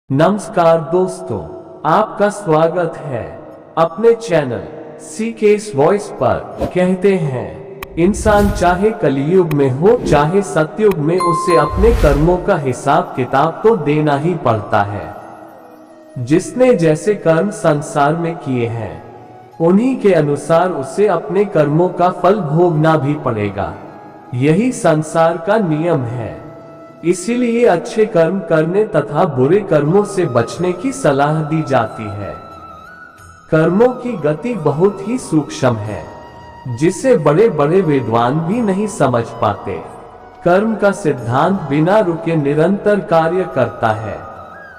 नमस्कार दोस्तों, आपका स्वागत है अपने चैनल सीकेस वॉइस पर। कहते हैं इंसान चाहे कलयुग में हो चाहे सतयुग में, उसे अपने कर्मों का हिसाब किताब तो देना ही पड़ता है। जिसने जैसे कर्म संसार में किए हैं उन्हीं के अनुसार उसे अपने कर्मों का फल भोगना भी पड़ेगा। यही संसार का नियम है। इसीलिए अच्छे कर्म करने तथा बुरे कर्मों से बचने की सलाह दी जाती है। कर्मों की गति बहुत ही सूक्ष्म है, जिसे बड़े बड़े विद्वान भी नहीं समझ पाते। कर्म का सिद्धांत बिना रुके निरंतर कार्य करता है।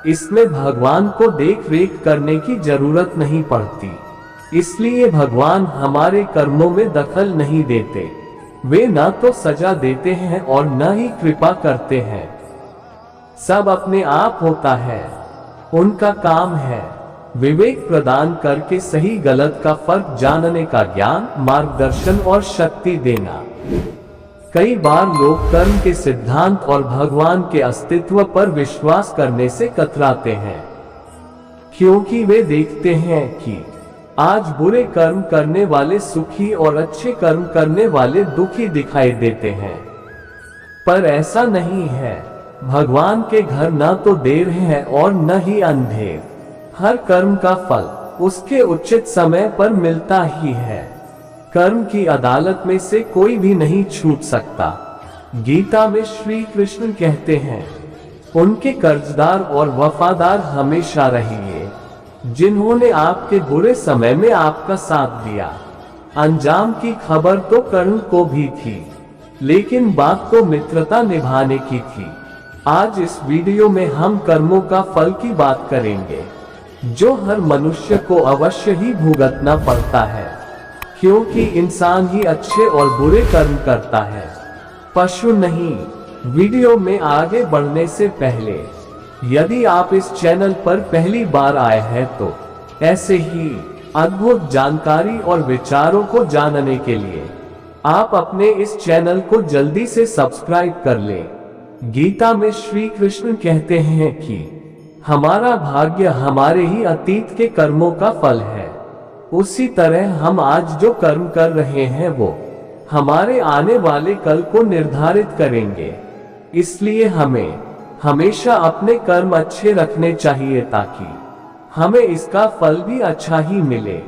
इसमें भगवान को देख रेख करने की जरूरत नहीं पड़ती। इसलिए भगवान हमारे कर्मों में दखल नहीं देते। वे न तो सजा देते हैं और न ही कृपा करते हैं। सब अपने आप होता है। उनका काम है विवेक प्रदान करके सही गलत का फर्क जानने का ज्ञान, मार्गदर्शन और शक्ति देना। कई बार लोग कर्म के सिद्धांत और भगवान के अस्तित्व पर विश्वास करने से कतराते हैं, क्योंकि वे देखते हैं कि आज बुरे कर्म करने वाले सुखी और अच्छे कर्म करने वाले दुखी दिखाई देते हैं। पर ऐसा नहीं है। भगवान के घर न तो देर है और न ही अंधेर। हर कर्म का फल उसके उचित समय पर मिलता ही है। कर्म की अदालत में से कोई भी नहीं छूट सकता। गीता में श्री कृष्ण कहते हैं, उनके कर्जदार और वफादार हमेशा रहिए, जिन्होंने आपके बुरे समय में आपका साथ दिया। अंजाम की खबर तो कर्ण को भी थी, लेकिन बात तो मित्रता निभाने की थी। आज इस वीडियो में हम कर्मों का फल की बात करेंगे, जो हर मनुष्य को अवश्य ही भुगतना पड़ता है, क्योंकि इंसान ही अच्छे और बुरे कर्म करता है, पशु नहीं। वीडियो में आगे बढ़ने से पहले यदि आप इस चैनल पर पहली बार आए हैं तो ऐसे ही अद्भुत जानकारी और विचारों को जानने के लिए आप अपने इस चैनल को जल्दी से सब्सक्राइब कर लें। गीता में श्री कृष्ण कहते हैं कि हमारा भाग्य हमारे ही अतीत के कर्मों का फल है। उसी तरह हम आज जो कर्म कर रहे हैं वो हमारे आने वाले कल को निर्धारित करेंगे। इसलिए हमें हमेशा अपने कर्म अच्छे रखने चाहिए, ताकि हमें इसका फल भी अच्छा ही मिले,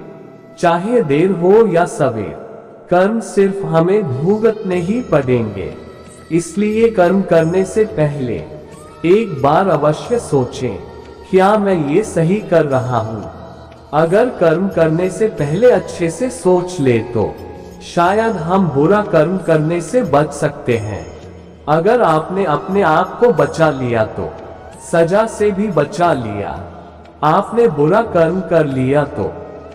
चाहे देर हो या सवेर। कर्म सिर्फ हमें भुगतने ही पड़ेंगे। इसलिए कर्म करने से पहले एक बार अवश्य सोचें, क्या मैं ये सही कर रहा हूँ। अगर कर्म करने से पहले अच्छे से सोच ले तो शायद हम बुरा कर्म करने से बच सकते हैं। अगर आपने अपने आप को बचा लिया तो सजा से भी बचा लिया। आपने बुरा कर्म कर लिया तो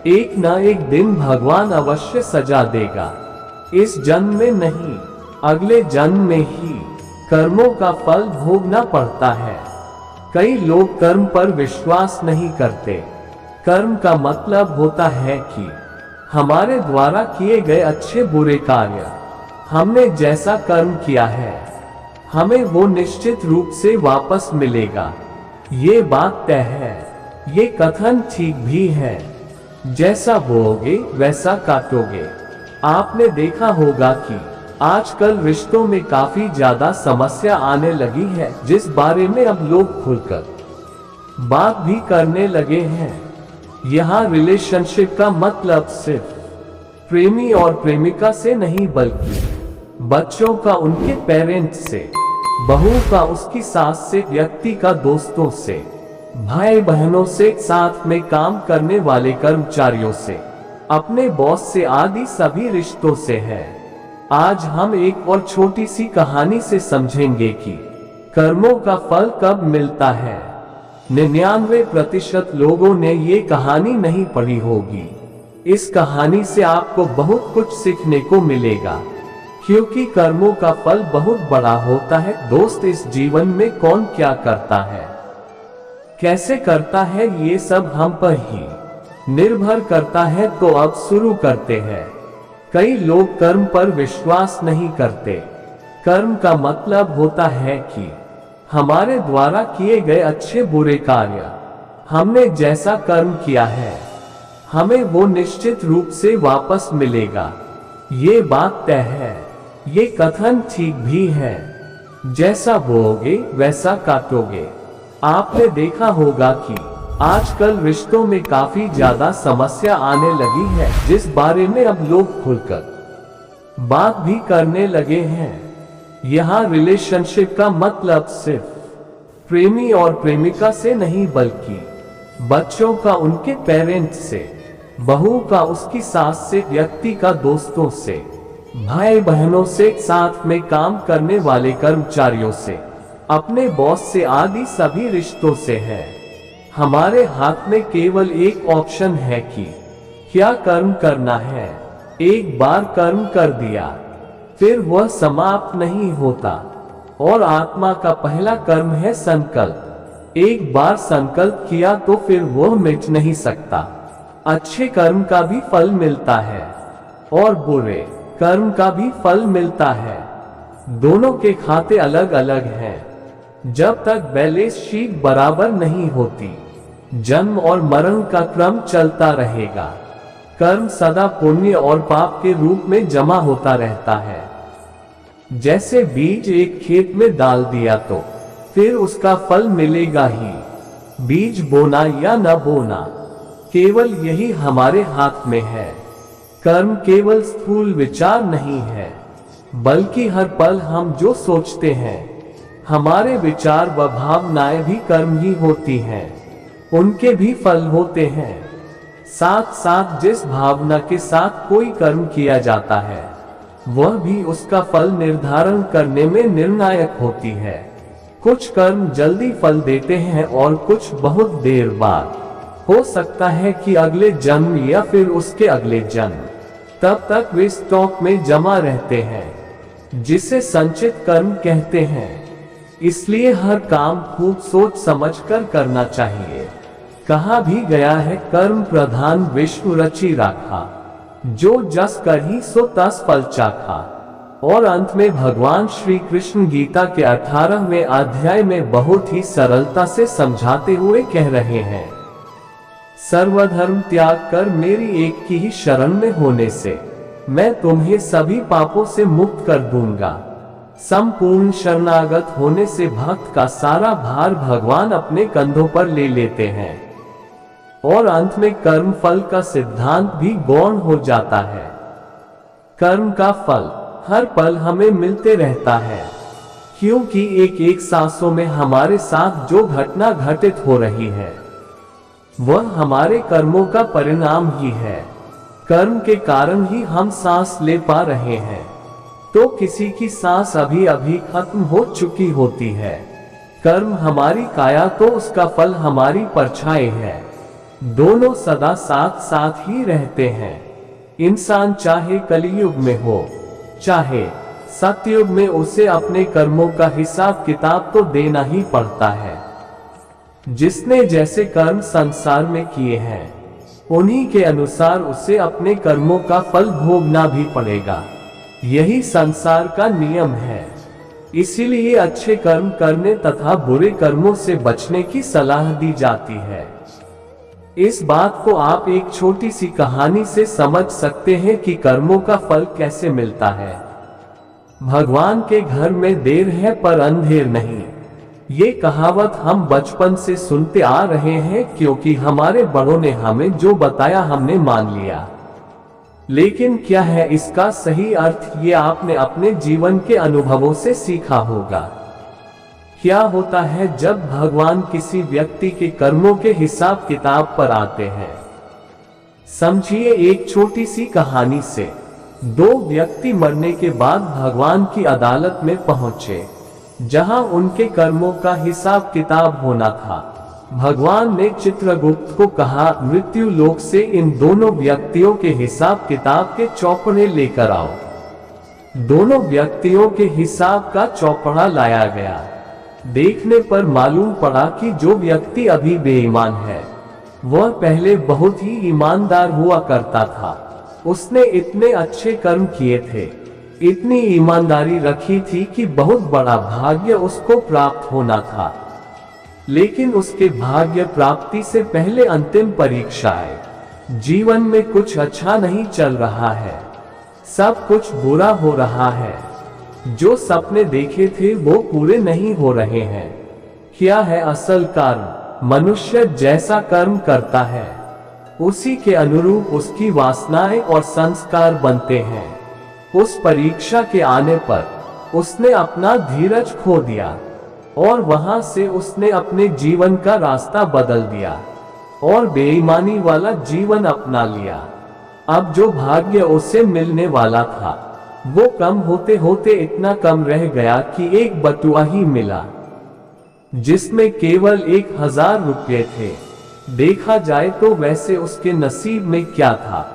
एक न एक दिन भगवान अवश्य सजा देगा। इस जन्म में नहीं, अगले जन्म में ही कर्मों का फल भोगना पड़ता है। कई लोग कर्म पर विश्वास नहीं करते। कर्म का मतलब होता है कि हमारे द्वारा किए गए अच्छे बुरे कार्य, हमने जैसा कर्म किया है हमें वो निश्चित रूप से वापस मिलेगा। ये बात तय है। ये कथन ठीक भी है। जैसा बोओगे वैसा काटोगे। आपने देखा होगा कि आजकल रिश्तों में काफी ज्यादा समस्या आने लगी है, जिस बारे में अब लोग खुलकर बात भी करने लगे हैं। यहाँ रिलेशनशिप का मतलब सिर्फ प्रेमी और प्रेमिका से नहीं, बल्कि बच्चों का उनके पेरेंट्स से, बहू का उसकी सास से, व्यक्ति का दोस्तों से, भाई बहनों से, साथ में काम करने वाले कर्मचारियों से, अपने बॉस से आदि सभी रिश्तों से है। आज हम एक और छोटी सी कहानी से समझेंगे कि कर्मों का फल कब मिलता है। 99% लोगों ने ये कहानी नहीं पढ़ी होगी। इस कहानी से आपको बहुत कुछ सीखने को मिलेगा, क्योंकि कर्मों का फल बहुत बड़ा होता है। दोस्त, इस जीवन में कौन क्या करता है, कैसे करता है, ये सब हम पर ही निर्भर करता है। तो अब शुरू करते हैं। कई लोग कर्म पर विश्वास नहीं करते। कर्म का मतलब होता है कि हमारे द्वारा किए गए अच्छे बुरे कार्य, हमने जैसा कर्म किया है, हमें वो निश्चित रूप से वापस मिलेगा। ये बात तय है। ये कथन ठीक भी है। जैसा बोओगे वैसा काटोगे। आपने देखा होगा कि आजकल रिश्तों में काफी ज्यादा समस्या आने लगी है, जिस बारे में अब लोग खुलकर बात भी करने लगे हैं। यहाँ रिलेशनशिप का मतलब सिर्फ प्रेमी और प्रेमिका से नहीं, बल्कि बच्चों का उनके पेरेंट्स से, बहू का उसकी सास से, व्यक्ति का दोस्तों से, भाई बहनों से, साथ में काम करने वाले कर्मचारियों से, अपने बॉस से, आदि सभी रिश्तों से है। हमारे हाथ में केवल एक ऑप्शन है कि क्या कर्म करना है। एक बार कर्म कर दिया फिर वह समाप्त नहीं होता। और आत्मा का पहला कर्म है संकल्प। एक बार संकल्प किया तो फिर वह मिट नहीं सकता। अच्छे कर्म का भी फल मिलता है और बुरे कर्म का भी फल मिलता है। दोनों के खाते अलग अलग हैं। जब तक बैलेंस शीट बराबर नहीं होती, जन्म और मरण का क्रम चलता रहेगा। कर्म सदा पुण्य और पाप के रूप में जमा होता रहता है। जैसे बीज एक खेत में डाल दिया तो फिर उसका फल मिलेगा ही। बीज बोना या न बोना, केवल यही हमारे हाथ में है। कर्म केवल स्थूल विचार नहीं है, बल्कि हर पल हम जो सोचते हैं, हमारे विचार व भावनाएं भी कर्म ही होती हैं। उनके भी फल होते हैं। साथ साथ जिस भावना के साथ कोई कर्म किया जाता है, वह भी उसका फल निर्धारण करने में निर्णायक होती है। कुछ कर्म जल्दी फल देते हैं और कुछ बहुत देर बाद। हो सकता है कि अगले जन्म या फिर उसके अगले जन्म। तब तक वे स्टॉक में जमा रहते हैं, जिसे संचित कर्म कहते हैं। इसलिए हर काम खूब सोच समझकर करना चाहिए। कहा भी गया है, कर्म प्रधान विश्व रचि राखा, जो जस करही सो तस फल चाखा। और अंत में भगवान श्री कृष्ण गीता के 18वें अध्याय में बहुत ही सरलता से समझाते हुए कह रहे हैं, सर्वधर्म त्याग कर मेरी एक की ही शरण में होने से मैं तुम्हें सभी पापों से मुक्त कर दूंगा। संपूर्ण शरणागत होने से भक्त का सारा भार भगवान अपने कंधों पर ले लेते हैं। और अंत में कर्म फल का सिद्धांत भी गौण हो जाता है। कर्म का फल हर पल हमें मिलते रहता है, क्योंकि एक एक सांसों में हमारे साथ जो घटना घटित हो रही है, वह हमारे कर्मों का परिणाम ही है। कर्म के कारण ही हम सांस ले पा रहे हैं, तो किसी की सांस अभी अभी खत्म हो चुकी होती है। कर्म हमारी काया तो उसका फल हमारी परछाई है। दोनों सदा साथ साथ ही रहते हैं। इंसान चाहे कलियुग में हो, चाहे सतयुग में, उसे अपने कर्मों का हिसाब किताब तो देना ही पड़ता है। जिसने जैसे कर्म संसार में किए हैं, उन्हीं के अनुसार उसे अपने कर्मों का फल भोगना भी पड़ेगा। यही संसार का नियम है। इसीलिए अच्छे कर्म करने तथा बुरे कर्मों से बचने की सलाह दी जाती है। इस बात को आप एक छोटी सी कहानी से समझ सकते हैं कि कर्मों का फल कैसे मिलता है। भगवान के घर में देर है पर अंधेर नहीं, ये कहावत हम बचपन से सुनते आ रहे हैं, क्योंकि हमारे बड़ों ने हमें जो बताया हमने मान लिया। लेकिन क्या है इसका सही अर्थ, ये आपने अपने जीवन के अनुभवों से सीखा होगा। क्या होता है जब भगवान किसी व्यक्ति के कर्मों के हिसाब किताब पर आते हैं? समझिए एक छोटी सी कहानी से। दो व्यक्ति मरने के बाद भगवान की अदालत में पहुंचे, जहां उनके कर्मों का हिसाब किताब होना था। भगवान ने चित्रगुप्त को कहा, मृत्यु लोक से इन दोनों व्यक्तियों के हिसाब किताब के चौपड़े लेकर आओ। दोनों व्यक्तियों के हिसाब का चौपड़ा लाया गया। देखने पर मालूम पड़ा कि जो व्यक्ति अभी बेईमान है, वह पहले बहुत ही ईमानदार हुआ करता था। उसने इतने अच्छे कर्म किए थे इतनी ईमानदारी रखी थी कि बहुत बड़ा भाग्य उसको प्राप्त होना था। लेकिन उसके भाग्य प्राप्ति से पहले अंतिम परीक्षा आई। जीवन में कुछ अच्छा नहीं चल रहा है, सब कुछ बुरा हो रहा है। जो सपने देखे थे वो पूरे नहीं हो रहे हैं। क्या है असल कर्म? मनुष्य जैसा कर्म करता है उसी के अनुरूप उसकी वासनाएं और संस्कार बनते हैं। उस परीक्षा के आने पर उसने अपना धीरज खो दिया और वहां से उसने अपने जीवन का रास्ता बदल दिया और बेईमानी वाला जीवन अपना लिया। अब जो भाग्य उसे मिलने वाला था वो कम होते होते इतना कम रह गया कि एक बटुआ ही मिला, जिसमें केवल 1000 रुपये थे। देखा जाए तो वैसे उसके नसीब में क्या था?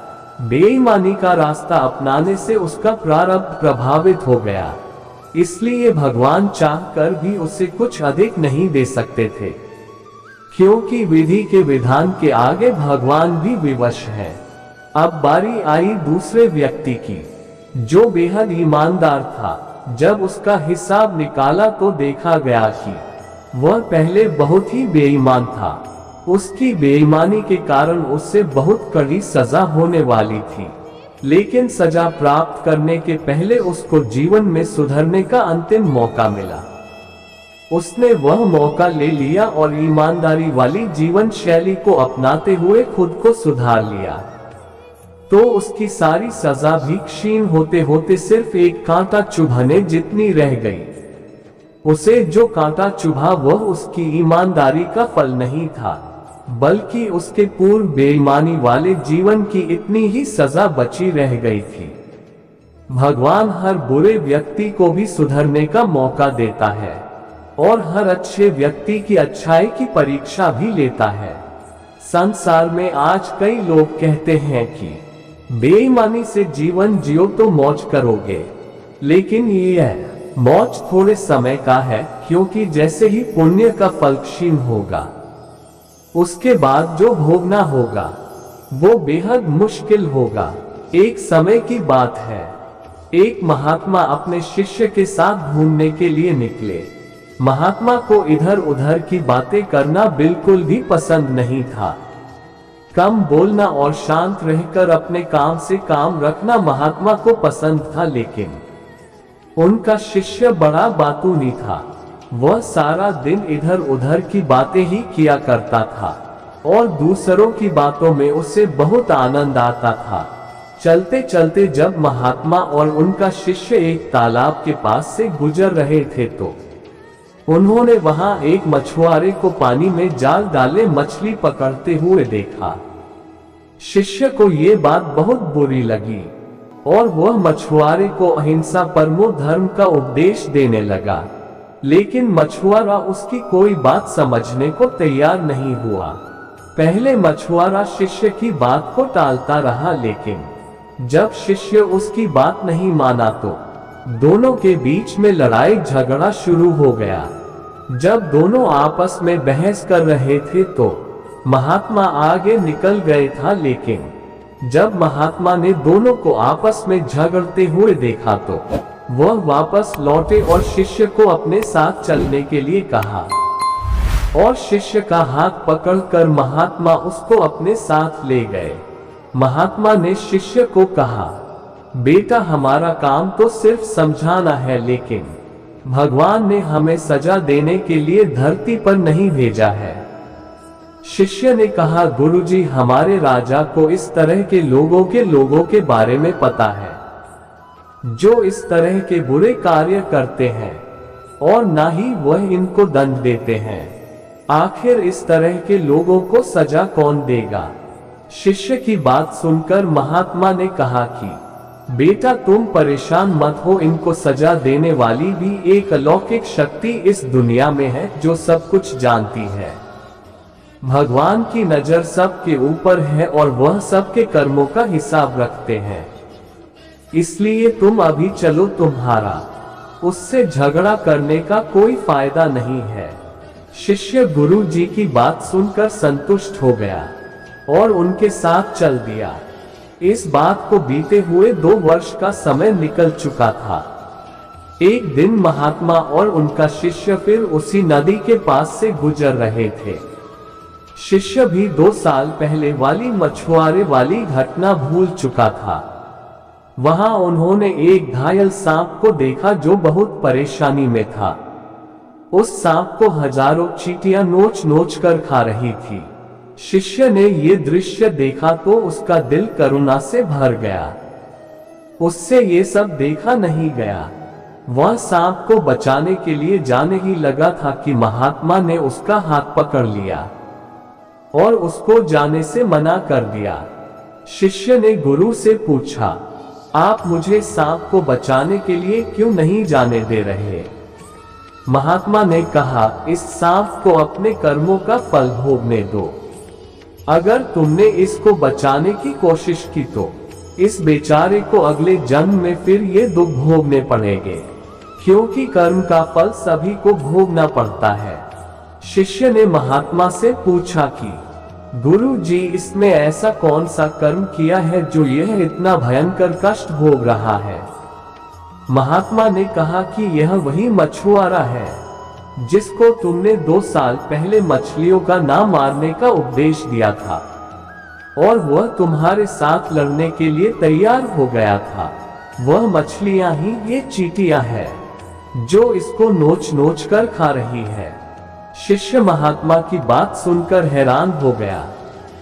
बेईमानी का रास्ता अपनाने से उसका प्रारब्ध प्रभावित हो गया, इसलिए भगवान चाहकर भी उसे कुछ अधिक नहीं दे सकते थे, क्योंकि विधि के विधान के आगे भगवान भी विवश है। अब बारी आई दूसरे व्यक्ति की, जो बेहद ईमानदार था। जब उसका हिसाब निकाला तो देखा गया कि वह पहले बहुत ही बेईमान था। उसकी बेईमानी के कारण उससे बहुत कड़ी सजा होने वाली थी, लेकिन सजा प्राप्त करने के पहले उसको जीवन में सुधरने का अंतिम मौका मिला। उसने वह मौका ले लिया और ईमानदारी वाली जीवन शैली को अपनाते हुए खुद को सुधार लिया। तो उसकी सारी सजा भी क्षीण होते होते सिर्फ एक कांटा चुभने जितनी रह गई। उसे जो कांटा चुभा वह उसकी ईमानदारी का फल नहीं था, बल्कि उसके पूर्व बेईमानी वाले जीवन की इतनी ही सजा बची रह गई थी। भगवान हर बुरे व्यक्ति को भी सुधरने का मौका देता है और हर अच्छे व्यक्ति की अच्छाई की परीक्षा भी लेता है। संसार में आज कई लोग कहते हैं कि बेईमानी से जीवन जियो तो मौज करोगे, लेकिन यह मौज थोड़े समय का है, क्योंकि जैसे ही पुण्य का फल क्षीण होगा उसके बाद जो भोगना होगा वो बेहद मुश्किल होगा। एक समय की बात है, एक महात्मा अपने शिष्य के साथ घूमने के लिए निकले। महात्मा को इधर उधर की बातें करना बिल्कुल भी पसंद नहीं था। कम बोलना और शांत रहकर अपने काम से काम रखना महात्मा को पसंद था, लेकिन उनका शिष्य बड़ा बातूनी था। वह सारा दिन इधर उधर की बातें ही किया करता था और दूसरों की बातों में उसे बहुत आनंद आता था। चलते चलते जब महात्मा और उनका शिष्य एक तालाब के पास से गुजर रहे थे तो उन्होंने वहां एक मछुआरे को पानी में जाल डाले मछली पकड़ते हुए देखा। शिष्य को ये बात बहुत बुरी लगी और वह मछुआरे को अहिंसा परमो धर्म का उपदेश देने लगा, लेकिन मछुआरा उसकी कोई बात समझने को तैयार नहीं हुआ। पहले मछुआरा शिष्य की बात को टालता रहा, लेकिन जब शिष्य उसकी बात नहीं माना तो दोनों के बीच में लड़ाई झगड़ा शुरू हो गया। जब दोनों आपस में बहस कर रहे थे तो महात्मा आगे निकल गए था, लेकिन जब महात्मा ने दोनों को आपस में झगड़ते हुए देखा तो वह वापस लौटे और शिष्य को अपने साथ चलने के लिए कहा और शिष्य का हाथ पकड़कर महात्मा उसको अपने साथ ले गए। महात्मा ने शिष्य को कहा, बेटा हमारा काम तो सिर्फ समझाना है, लेकिन भगवान ने हमें सजा देने के लिए धरती पर नहीं भेजा है। शिष्य ने कहा, गुरुजी हमारे राजा को इस तरह के लोगों के बारे में पता है जो इस तरह के बुरे कार्य करते हैं और ना ही वह इनको दंड देते हैं। आखिर इस तरह के लोगों को सजा कौन देगा? शिष्य की बात सुनकर महात्मा ने कहा कि बेटा तुम परेशान मत हो, इनको सजा देने वाली भी एक अलौकिक शक्ति इस दुनिया में है जो सब कुछ जानती है। भगवान की नजर सबके ऊपर है और वह सबके कर्मों का हिसाब रखते हैं। इसलिए तुम अभी चलो, तुम्हारा उससे झगड़ा करने का कोई फायदा नहीं है। शिष्य गुरु जी की बात सुनकर संतुष्ट हो गया और उनके साथ चल दिया। इस बात को बीते हुए 2 वर्ष का समय निकल चुका था। एक दिन महात्मा और उनका शिष्य फिर उसी नदी के पास से गुजर रहे थे। शिष्य भी 2 साल पहले वाली मछुआरे वाली घटना भूल चुका था। वहां उन्होंने एक घायल सांप को देखा जो बहुत परेशानी में था। उस सांप को हजारों चींटियां नोच नोच कर खा रही थी। शिष्य ने ये दृश्य देखा तो उसका दिल करुणा से भर गया। उससे ये सब देखा नहीं गया। वह सांप को बचाने के लिए जाने ही लगा था कि महात्मा ने उसका हाथ पकड़ लिया और उसको जाने से मना कर दिया। शिष्य ने गुरु से पूछा, आप मुझे सांप को बचाने के लिए क्यों नहीं जाने दे रहे? महात्मा ने कहा, इस सांप को अपने कर्मों का फल भोगने दो। अगर तुमने इसको बचाने की कोशिश की तो इस बेचारे को अगले जन्म में फिर ये दुख भोगने पड़ेंगे, क्योंकि कर्म का फल सभी को भोगना पड़ता है। शिष्य ने महात्मा से पूछा कि गुरु जी, इसमें ऐसा कौन सा कर्म किया है जो यह इतना भयंकर कष्ट भोग रहा है? महात्मा ने कहा कि यह वही मछुआरा है जिसको तुमने 2 साल पहले मछलियों का ना मारने का उपदेश दिया था और वह तुम्हारे साथ लड़ने के लिए तैयार हो गया था। वह मछलियां ही ये चींटियां हैं जो इसको नोच नोच कर खा रही है। शिष्य महात्मा की बात सुनकर हैरान हो गया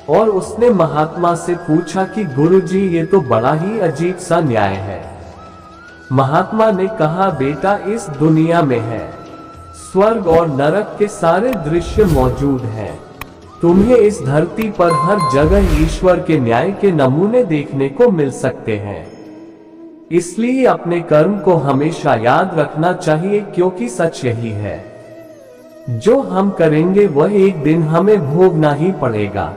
और उसने महात्मा से पूछा कि गुरुजी, ये तो बड़ा ही अजीब सा न्याय है। महात्मा ने कहा, बेटा, इस दुनिया में है स्वर्ग और नरक के सारे दृश्य मौजूद हैं। तुम्हें इस धरती पर हर जगह ईश्वर के न्याय के नमूने देखने को मिल सकते हैं। इसलिए अपने कर्म को हमेशा याद रखना चाहिए, क्योंकि सच यही है, जो हम करेंगे वह एक दिन हमें भोगना ही पड़ेगा।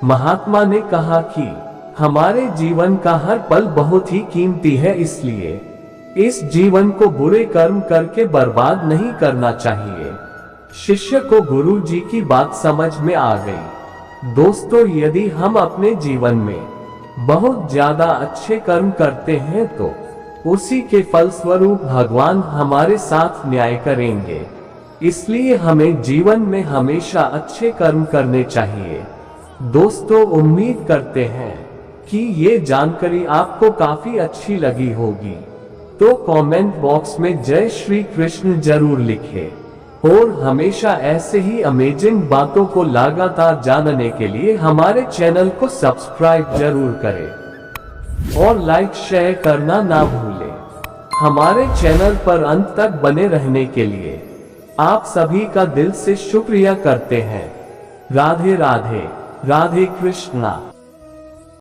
महात्मा ने कहा कि हमारे जीवन का हर पल बहुत ही कीमती है, इसलिए इस जीवन को बुरे कर्म करके बर्बाद नहीं करना चाहिए। शिष्य को गुरु जी की बात समझ में आ गई। दोस्तों, यदि हम अपने जीवन में बहुत ज्यादा अच्छे कर्म करते हैं तो उसी के फलस्वरूप भगवान हमारे साथ न्याय करेंगे। इसलिए हमें जीवन में हमेशा अच्छे कर्म करने चाहिए। दोस्तों, उम्मीद करते हैं कि ये जानकारी आपको काफी अच्छी लगी होगी। तो कमेंट बॉक्स में जय श्री कृष्ण जरूर लिखें और हमेशा ऐसे ही अमेजिंग बातों को लगातार जानने के लिए हमारे चैनल को सब्सक्राइब जरूर करें और लाइक शेयर करना ना भूलें। हमारे चैनल पर अंत तक बने रहने के लिए आप सभी का दिल से शुक्रिया करते हैं। राधे राधे, राधे कृष्णा।